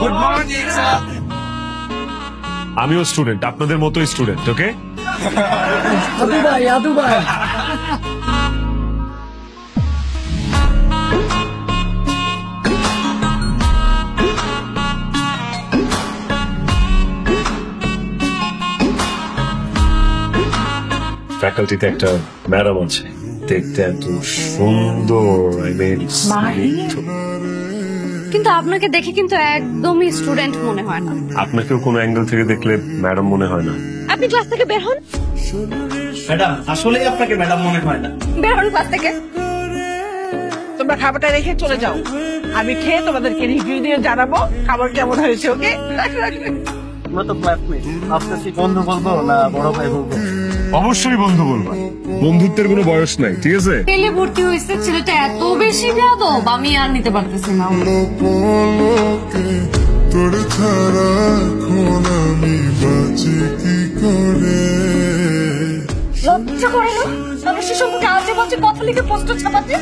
Good morning sir. আমিও student, আপনাদের মতোই স্টুডেন্ট। ওকে, আদু ভাই ফ্যাকাল্টিতে একটা ম্যাডাম আছে, দেখতে এত সুন্দর। কিন্তু আপনাকে দেখে কিন্তু একদমই স্টুডেন্ট মনে হয় না। আপনাকেও কোনো অ্যাঙ্গেল থেকে দেখলে ম্যাডাম মনে হয় না। আপনি ক্লাস থেকে বের হন। ম্যাডাম আসলেই আপনাকে ম্যাডাম মনে হয় না। বের হন ক্লাস থেকে। তোমরা খাবারটা রেখে চলে যাও, আমি খেয়ে তোমাদেরকে রিভিউ দিয়ে জানাবো খাবার কেমন হয়েছে। ওকে, আমরা তো ক্লাসমেট, আপনার কি বন্ধু বলবো না বড় ভাই বলবো? অবশ্যই বন্ধু বলবা, বন্ধুত্বের কোনো বয়স নাই, ঠিক আছে? পেলে ভর্তি হয়েছে, ছেলেটা এত বেশি বেয়াদব আমি আর নিতে পারতেছি না। তোর ছাড়া এখন আমি বাঁচি কি করে? লজ্জা করে না মানুষের সম্পর্কে আজে বাজে কথা লিখে পোস্টার ছাপাতে?